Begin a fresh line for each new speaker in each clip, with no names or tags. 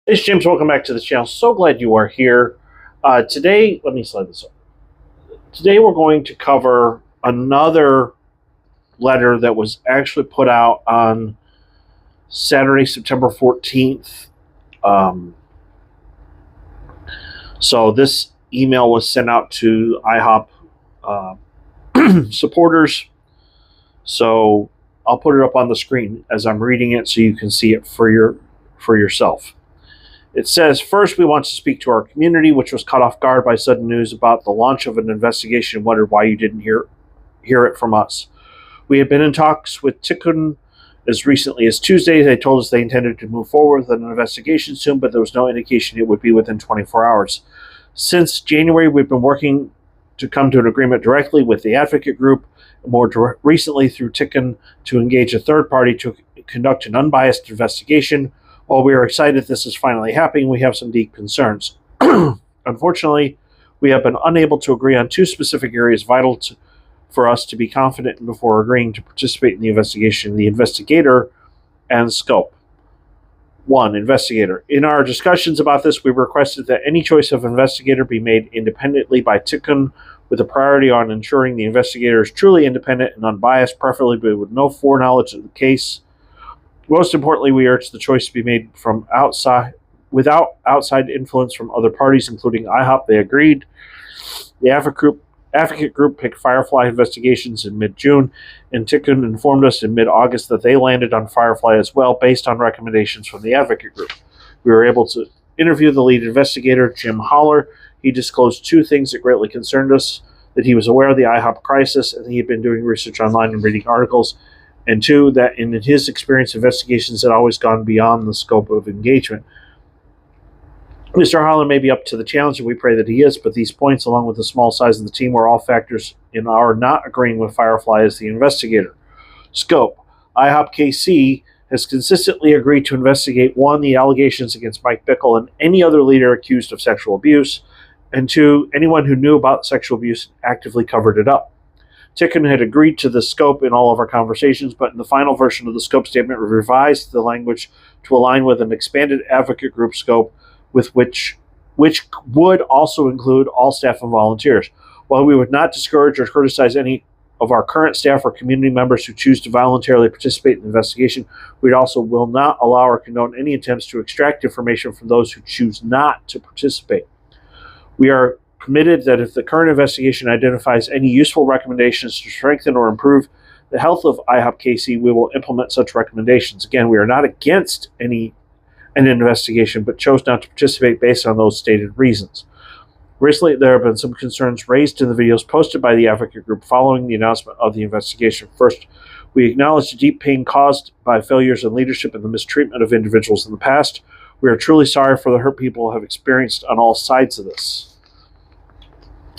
Hey, James. Welcome back to the channel. So glad you are here. Today, let me slide this up. Today, we're going to cover another letter that was actually put out on Saturday, September 14th. So this email was sent out to IHOP supporters. So I'll put it up on the screen as I'm reading it so you can see it for yourself. It says, first, we want to speak to our community, which was caught off guard by sudden news about the launch of an investigation and wondered why you didn't hear it from us. We had been in talks with Tikkun as recently as Tuesday. They told us they intended to move forward with an investigation soon, but there was no indication it would be within 24 hours. Since January, we've been working to come to an agreement directly with the advocate group, more recently through Tikkun, to engage a third party to conduct an unbiased investigation. While we are excited this is finally happening, we have some deep concerns. Unfortunately, we have been unable to agree on two specific areas vital for us to be confident in before agreeing to participate in the investigation: the investigator and scope. 1. Investigator. In our discussions about this, we requested that any choice of investigator be made independently by Tikkun, with a priority on ensuring the investigator is truly independent and unbiased, preferably with no foreknowledge of the case. Most importantly, we urge the choice to be made from without outside influence from other parties, including IHOP. They agreed. The advocate group picked Firefly Investigations in mid-June, and Tikkun informed us in mid-August that they landed on Firefly as well, based on recommendations from the advocate group. We were able to interview the lead investigator, Jim Holler. He disclosed two things that greatly concerned us: that he was aware of the IHOP crisis, and he had been doing research online and reading articles, and two, that in his experience, investigations had always gone beyond the scope of engagement. Mr. Holler may be up to the challenge, and we pray that he is, but these points, along with the small size of the team, were all factors in our not agreeing with Firefly as the investigator. Scope. IHOP-KC has consistently agreed to investigate, 1, the allegations against Mike Bickle and any other leader accused of sexual abuse, and 2, anyone who knew about sexual abuse and actively covered it up. Tikkun had agreed to the scope in all of our conversations, but in the final version of the scope statement, we revised the language to align with an expanded advocate group scope, with which would also include all staff and volunteers. While we would not discourage or criticize any of our current staff or community members who choose to voluntarily participate in the investigation, we also will not allow or condone any attempts to extract information from those who choose not to participate. We are committed that if the current investigation identifies any useful recommendations to strengthen or improve the health of IHOP-KC, we will implement such recommendations. Again, we are not against an investigation, but chose not to participate based on those stated reasons. Recently, there have been some concerns raised in the videos posted by the advocate group following the announcement of the investigation. First, we acknowledge the deep pain caused by failures in leadership and the mistreatment of individuals in the past. We are truly sorry for the hurt people have experienced on all sides of this.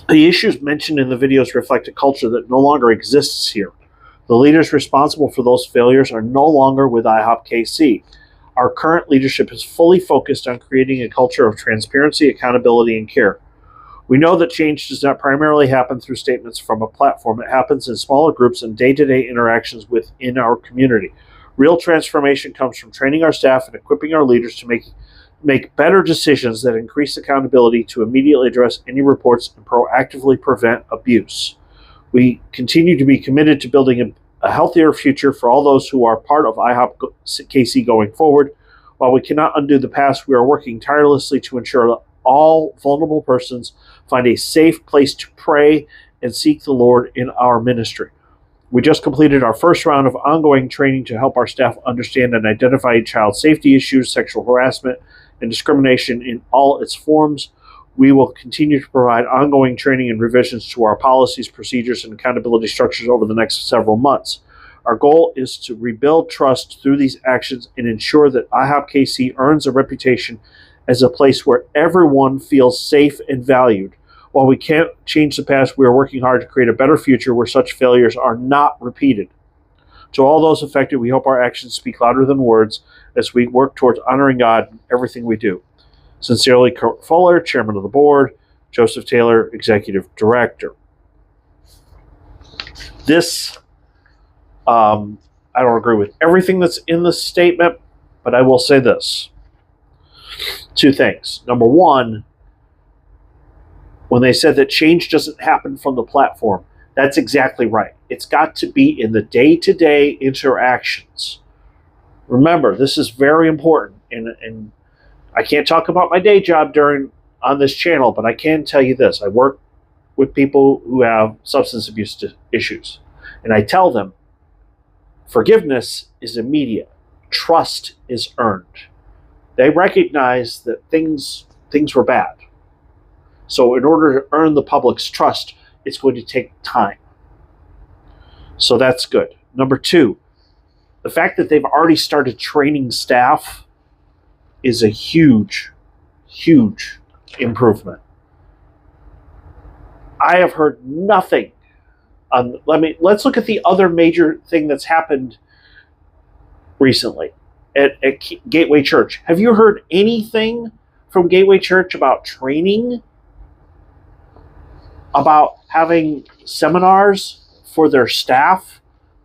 The issues mentioned in the videos reflect a culture that no longer exists here. The leaders responsible for those failures are no longer with IHOP-KC. Our current leadership is fully focused on creating a culture of transparency, accountability, and care. We know that change does not primarily happen through statements from a platform. It happens in smaller groups and day-to-day interactions within our community. Real transformation comes from training our staff and equipping our leaders to make better decisions that increase accountability, to immediately address any reports and proactively prevent abuse. We continue to be committed to building a healthier future for all those who are part of IHOP-KC going forward. While we cannot undo the past, we are working tirelessly to ensure that all vulnerable persons find a safe place to pray and seek the Lord in our ministry. We just completed our first round of ongoing training to help our staff understand and identify child safety issues, sexual harassment, and discrimination in all its forms. We will continue to provide ongoing training and revisions to our policies, procedures, and accountability structures over the next several months. Our goal is to rebuild trust through these actions and ensure that IHOP-KC earns a reputation as a place where everyone feels safe and valued. While we can't change the past, we are working hard to create a better future where such failures are not repeated. To all those affected, we hope our actions speak louder than words as we work towards honoring God in everything we do. Sincerely, Kurt Fuller, Chairman of the Board. Joseph Taylor, Executive Director. This, I don't agree with everything that's in this statement, but I will say this. Two things. Number one, when they said that change doesn't happen from the platform, that's exactly right. It's got to be in the day-to-day interactions. Remember, this is very important, and I can't talk about my day job on this channel, but I can tell you this. I work with people who have substance abuse issues, and I tell them forgiveness is immediate. Trust is earned. They recognize that things were bad. So in order to earn the public's trust, it's going to take time. So that's good. Number two, the fact that they've already started training staff is a huge, huge improvement. I have heard nothing. Let's look at the other major thing that's happened recently at Gateway Church. Have you heard anything from Gateway Church about training? About having seminars for their staff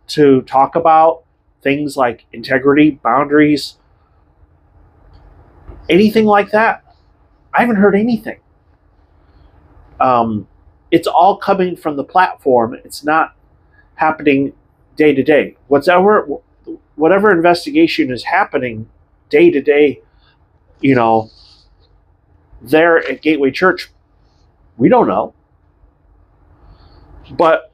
to talk about things like integrity, boundaries, anything like that? I haven't heard anything. It's all coming from the platform. It's not happening day to day. Whatever investigation is happening day to day, there at Gateway Church, we don't know. But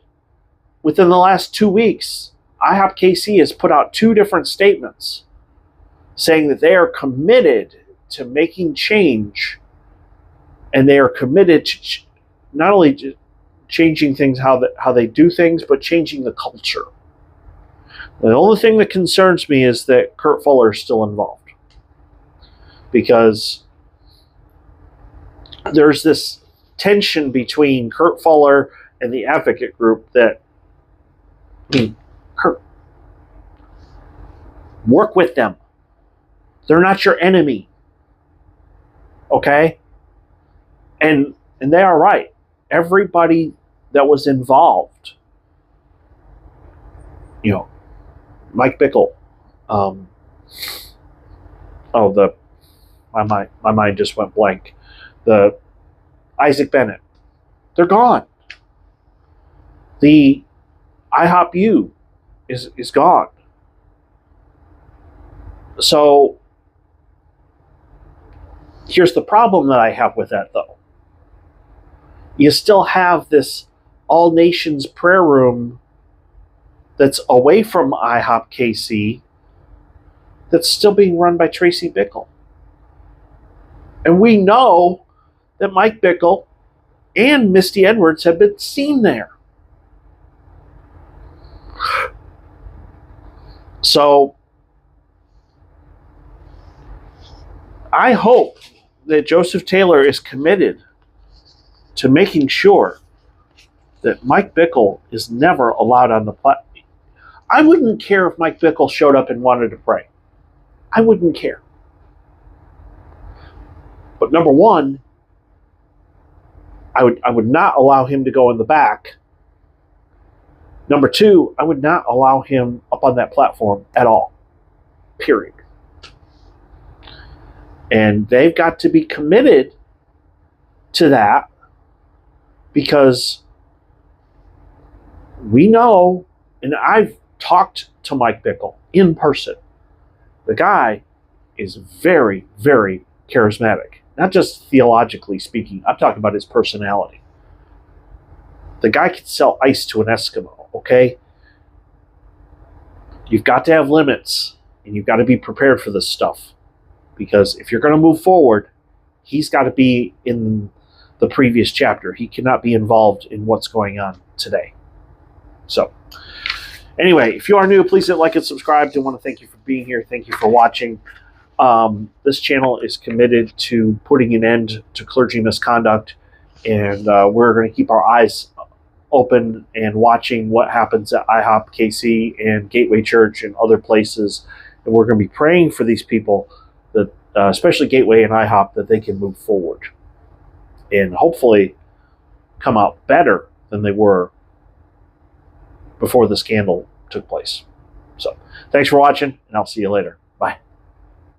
within the last 2 weeks, IHOP-KC has put out 2 different statements saying that they are committed to making change, and they are committed to not only changing things, how they do things, but changing the culture. The only thing that concerns me is that Kurt Fuller is still involved, because there's this tension between Kurt Fuller and the advocate group that, Kurt, work with them. They're not your enemy. Okay? And they are right. Everybody that was involved, Mike Bickle, my mind just went blank. The Isaac Bennett, they're gone. The IHOP-U is gone. So here's the problem that I have with that, though. You still have this All Nations prayer room that's away from IHOP-KC that's still being run by Tracy Bickle. And we know that Mike Bickle and Misty Edwards have been seen there. So I hope that Joseph Taylor is committed to making sure that Mike Bickle is never allowed on the platform. I wouldn't care if Mike Bickle showed up and wanted to pray. I wouldn't care. But number one, I would not allow him to go in the back. Number two, I would not allow him up on that platform at all. Period. And they've got to be committed to that, because we know, and I've talked to Mike Bickle in person. The guy is very, very charismatic. Not just theologically speaking. I'm talking about his personality. The guy can sell ice to an Eskimo, okay? You've got to have limits, and you've got to be prepared for this stuff. Because if you're going to move forward, he's got to be in the previous chapter. He cannot be involved in what's going on today. So, anyway, if you are new, please hit like and subscribe. I want to thank you for being here. Thank you for watching. This channel is committed to putting an end to clergy misconduct, and we're going to keep our eyes open and watching what happens at IHOP-KC and Gateway Church and other places. And we're going to be praying for these people, that especially Gateway and IHOP, that they can move forward and hopefully come out better than they were before the scandal took place. So, thanks for watching, and I'll see you later.